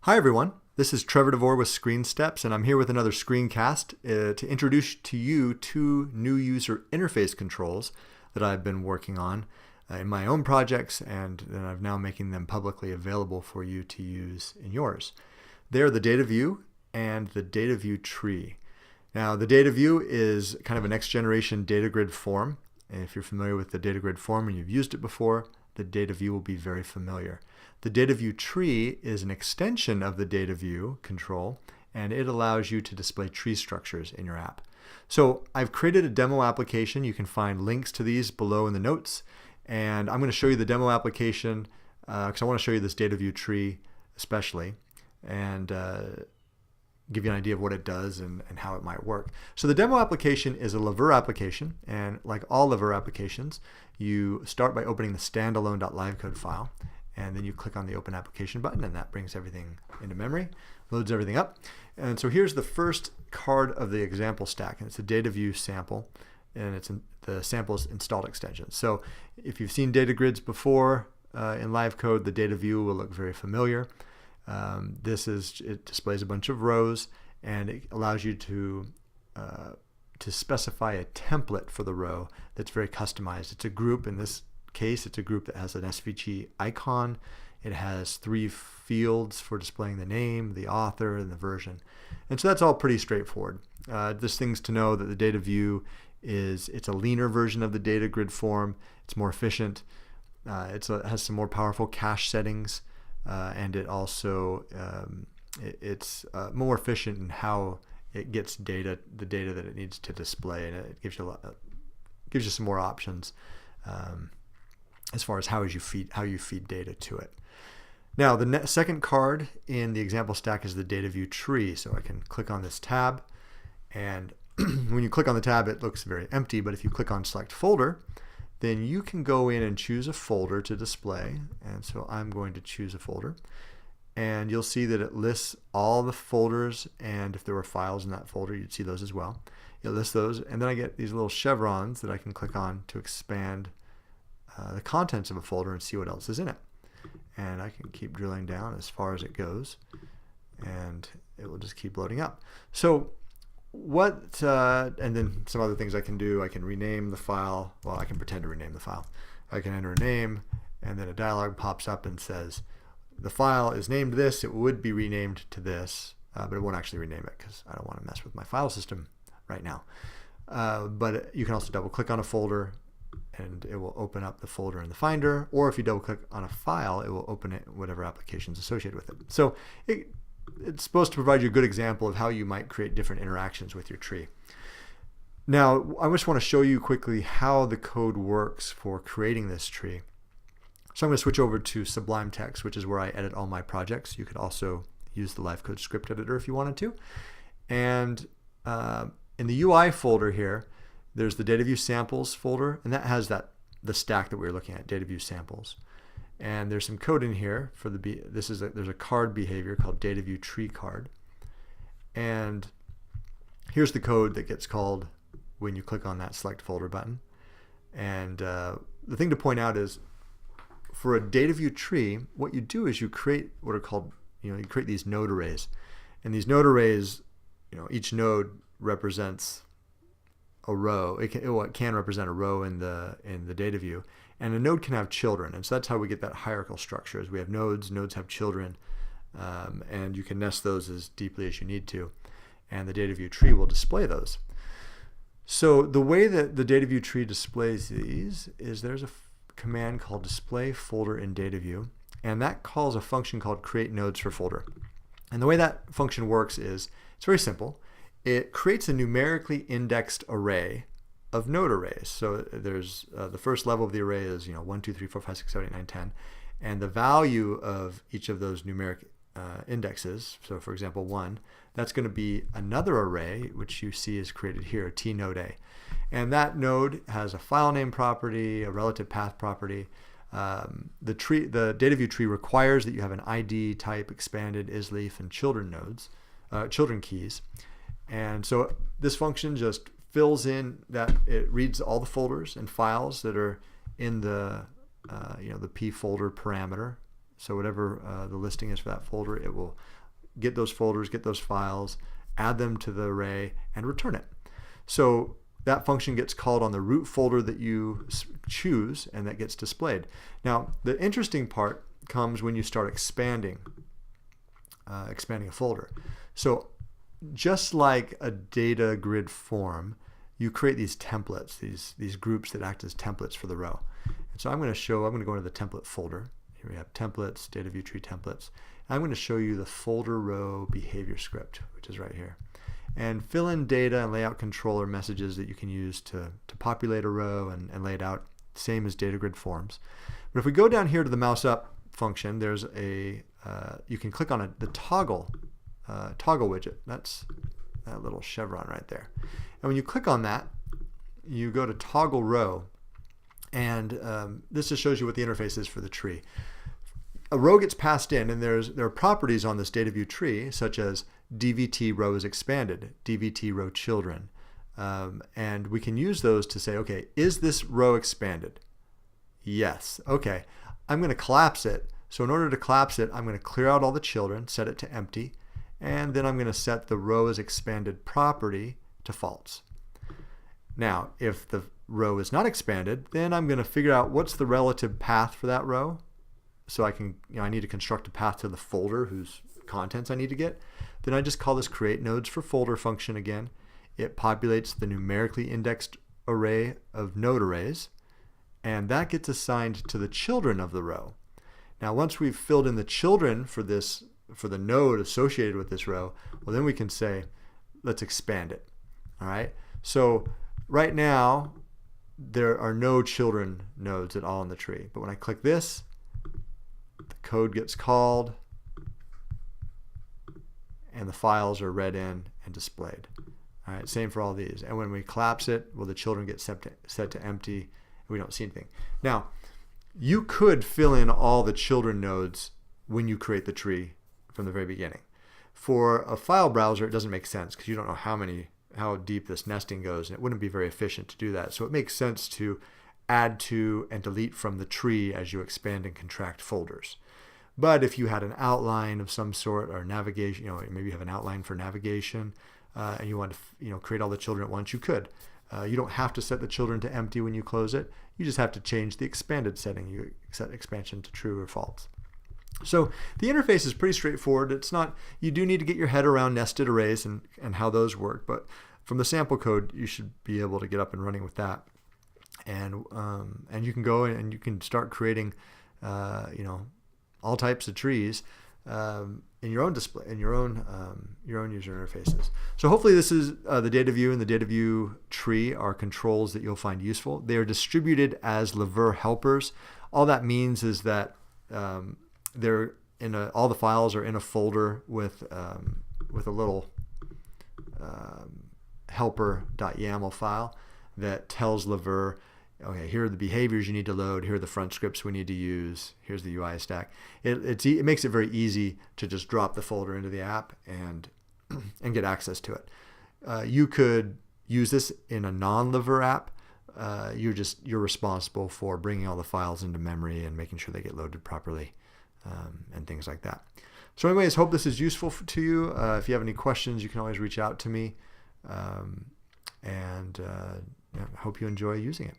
Hi everyone, this is Trevor DeVore with Screen Steps, and I'm here with another screencast to introduce to you two new user interface controls that I've been working on in my own projects, and then I'm now making them publicly available for you to use in yours. They're the DataView and the DataView Tree. Now the DataView is kind of a next generation data grid form, and if you're familiar with the data grid form and you've used it before, the DataView will be very familiar. The DataView Tree is an extension of the DataView control, and it allows you to display tree structures in your app. So I've created a demo application. You can find links to these below in the notes, and I'm going to show you the demo application because I want to show you this DataView Tree especially, and give you an idea of what it does and how it might work. So the demo application is a Lever application, and like all Lever applications, you start by opening the standalone.livecode file, and then you click on the Open Application button, and that brings everything into memory, loads everything up. And so here's the first card of the example stack, and it's a DataView sample, and the sample is installed extensions. So if you've seen data grids before in LiveCode, the DataView will look very familiar. It displays a bunch of rows, and it allows you to specify a template for the row that's very customized. It's a group. In this case, it's a group that has an SVG icon. It has 3 fields for displaying the name, the author, and the version. And so that's all pretty straightforward. There's things to know that the DataView it's a leaner version of the data grid form. It's more efficient. It has some more powerful cache settings. And it also it's more efficient in how it gets the data that it needs to display, and it gives you some more options as far as how you feed data to it. Now the second card in the example stack is the DataView Tree. So I can click on this tab, and when you click on the tab, it looks very empty. But if you click on Select Folder, then you can go in and choose a folder to display. And so I'm going to choose a folder, and you'll see that it lists all the folders, and if there were files in that folder, you'd see those as well. It lists those, and then I get these little chevrons that I can click on to expand the contents of a folder and see what else is in it. And I can keep drilling down as far as it goes, and it will just keep loading up. So and then some other things I can do. I can rename the file. Well, I can pretend to rename the file. I can enter a name, and then a dialog pops up and says, the file is named this. It would be renamed to this, but it won't actually rename it because I don't want to mess with my file system right now. But you can also double click on a folder, and it will open up the folder in the Finder, or if you double click on a file, it will open it whatever applications associated with it. So it's supposed to provide you a good example of how you might create different interactions with your tree. Now, I just want to show you quickly how the code works for creating this tree. So I'm going to switch over to Sublime Text, which is where I edit all my projects. You could also use the LiveCode script editor if you wanted to. And in the UI folder here, there's the DataView samples folder, and that has the stack that we were looking at, DataView samples. And there's some code in here for there's a card behavior called DataView Tree card. And here's the code that gets called when you click on that Select Folder button. And the thing to point out is, for a DataView tree, what you do is you create what are called, you create these node arrays. And these node arrays, each node represents a row. It can represent a row in the DataView, and a node can have children, and so that's how we get that hierarchical structure. Is we have nodes have children, and you can nest those as deeply as you need to, and the DataView tree will display those. So the way that the DataView tree displays these is there's a command called display folder in DataView, and that calls a function called create nodes for folder. And the way that function works is it's very simple. It creates a numerically indexed array of node arrays. So there's the first level of the array is 1, 2, 3, 4, 5, 6, 7, 8, 9, 10, and the value of each of those numeric indexes. So for example, 1, that's going to be another array which you see is created here, T node A, and that node has a file name property, a relative path property. The DataView tree requires that you have an ID, type, expanded, isleaf, and children nodes, children keys. And so this function just fills in that it reads all the folders and files that are in the the p folder parameter. So whatever the listing is for that folder, it will get those folders, get those files, add them to the array, and return it. So that function gets called on the root folder that you choose, and that gets displayed. Now, the interesting part comes when you start expanding a folder. So just like a data grid form, you create these templates, these groups that act as templates for the row. And so I'm going to go into the template folder. Here we have templates, DataView Tree templates. I'm going to show you the folder row behavior script, which is right here. And fill in data and layout controller messages that you can use to populate a row and lay it out, same as data grid forms. But if we go down here to the mouse up function, there's you can click on the toggle widget. That's that little chevron right there. And when you click on that, you go to toggle row, and this just shows you what the interface is for the tree. A row gets passed in, and there are properties on this DataView tree, such as DVT row is expanded, DVT row children, and we can use those to say, okay, is this row expanded? Yes. Okay, I'm going to collapse it. So in order to collapse it, I'm going to clear out all the children, set it to empty, and then I'm going to set the row is expanded property to false. Now, if the row is not expanded, then I'm going to figure out what's the relative path for that row. So I need to construct a path to the folder whose contents I need to get. Then I just call this create nodes for folder function again. It populates the numerically indexed array of node arrays, and that gets assigned to the children of the row. Now, once we've filled in the children for the node associated with this row, well, then we can say, let's expand it. All right. So right now, there are no children nodes at all in the tree. But when I click this, the code gets called, and the files are read in and displayed. All right, same for all these. And when we collapse it, well, the children get set to empty, and we don't see anything. Now, you could fill in all the children nodes when you create the tree from the very beginning. For a file browser, it doesn't make sense because you don't know how deep this nesting goes, and it wouldn't be very efficient to do that. So it makes sense to add to and delete from the tree as you expand and contract folders. But if you had an outline of some sort or navigation, maybe you have an outline for navigation, and you want to create all the children at once, you could. You don't have to set the children to empty when you close it. You just have to change the expanded setting. You set expansion to true or false. So the interface is pretty straightforward. You do need to get your head around nested arrays and how those work, but from the sample code, you should be able to get up and running with that. And you can go and you can start creating, all types of trees in your own display, in your own user interfaces. So hopefully this is the DataView and the DataView tree are controls that you'll find useful. They are distributed as Lavur helpers. All that means is that they're all the files are in a folder with a little helper.yaml file that tells Lavur, okay, here are the behaviors you need to load, here are the front scripts we need to use, here's the UI stack. It makes it very easy to just drop the folder into the app and get access to it. You could use this in a non-Lavur app. You're responsible for bringing all the files into memory and making sure they get loaded properly, and things like that. So anyways, hope this is useful to you. If you have any questions, you can always reach out to me, and hope you enjoy using it.